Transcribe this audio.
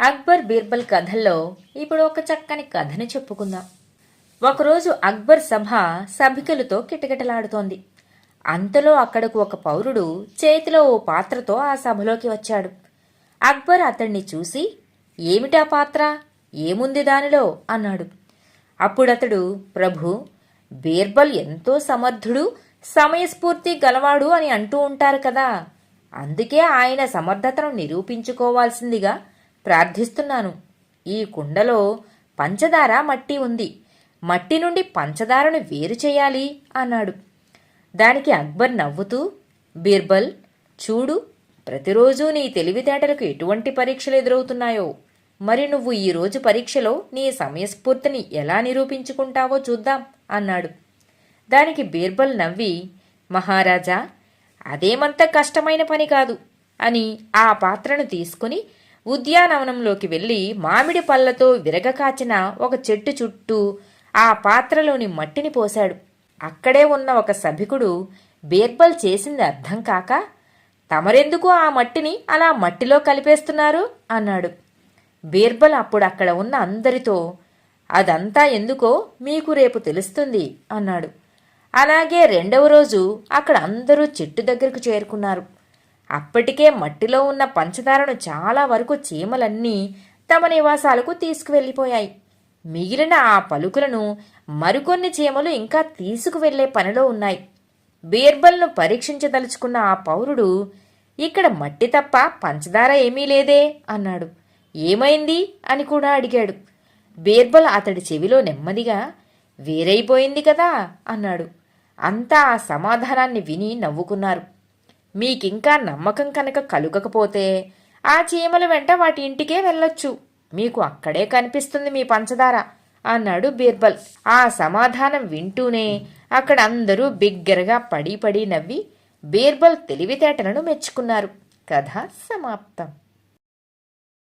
అక్బర్ బీర్బల్ కథల్లో ఇప్పుడు ఒక చక్కని కథని చెప్పుకుందాం. ఒకరోజు అక్బర్ సభ సభికులతో కిటకిటలాడుతోంది. అంతలో అక్కడకు ఒక పౌరుడు చేతిలో ఓ పాత్రతో ఆ సభలోకి వచ్చాడు. అక్బర్ అతణ్ణి చూసి, ఏమిటా పాత్ర, ఏముంది దానిలో అన్నాడు. అప్పుడతడు, ప్రభు, బీర్బల్ ఎంతో సమర్థుడు, సమయస్ఫూర్తి గలవాడు అని అంటూ ఉంటారు కదా, అందుకే ఆయన సమర్థతను నిరూపించుకోవాల్సిందిగా ప్రార్థిస్తున్నాను. ఈ కుండలో పంచదార మట్టి ఉంది, మట్టి నుండి పంచదారను వేరు చేయాలి అన్నాడు. దానికి అక్బర్ నవ్వుతూ, బీర్బల్, చూడు, ప్రతిరోజూ నీ తెలివితేటలకు ఎటువంటి పరీక్షలు ఎదురవుతున్నాయో, మరి నువ్వు ఈరోజు పరీక్షలో నీ సమయస్ఫూర్తిని ఎలా నిరూపించుకుంటావో చూద్దాం అన్నాడు. దానికి బీర్బల్ నవ్వి, మహారాజా, అదేమంత కష్టమైన పని కాదు అని ఆ పాత్రను తీసుకుని ఉద్యానవనంలోకి వెళ్లి మామిడి పళ్లతో విరగకాచిన ఒక చెట్టు చుట్టూ ఆ పాత్రలోని మట్టిని పోశాడు. అక్కడే ఉన్న ఒక సభికుడు బీర్బల్ చేసింది అర్థం కాక, తమరెందుకు ఆ మట్టిని అలా మట్టిలో కలిపేస్తున్నారు అన్నాడు. బీర్బల్ అప్పుడు అక్కడ ఉన్న అందరితో, అదంతా ఎందుకో మీకు రేపు తెలుస్తుంది అన్నాడు. అలాగే రెండవ రోజు అక్కడ అందరూ చెట్టు దగ్గరకు చేరుకున్నారు. అప్పటికే మట్టిలో ఉన్న పంచదారను చాలా వరకు చీమలన్నీ తమ నివాసాలకు తీసుకువెళ్ళిపోయాయి. మిగిలిన ఆ పలుకులను మరికొన్ని చీమలు ఇంకా తీసుకువెళ్లే పనిలో ఉన్నాయి. బీర్బల్ను పరీక్షించదలుచుకున్న ఆ పౌరుడు, ఇక్కడ మట్టి తప్ప పంచదార ఏమీ లేదే అన్నాడు. ఏమైంది అని కూడా అడిగాడు. బీర్బల్ అతడి చెవిలో నెమ్మదిగా, వేరైపోయింది కదా అన్నాడు. అంతా ఆ సమాధానాన్ని విని నవ్వుకున్నారు. మీకింకా నమ్మకం కనుక కలుగకపోతే ఆ చీమల వెంట వాటి ఇంటికే వెళ్ళొచ్చు, మీకు అక్కడే కనిపిస్తుంది మీ పంచదార అన్నాడు బీర్బల్. ఆ సమాధానం వింటూనే అక్కడ అందరూ బిగ్గరగా పడి నవ్వి బీర్బల్ తెలివితేటలను మెచ్చుకున్నారు. కథ సమాప్తం.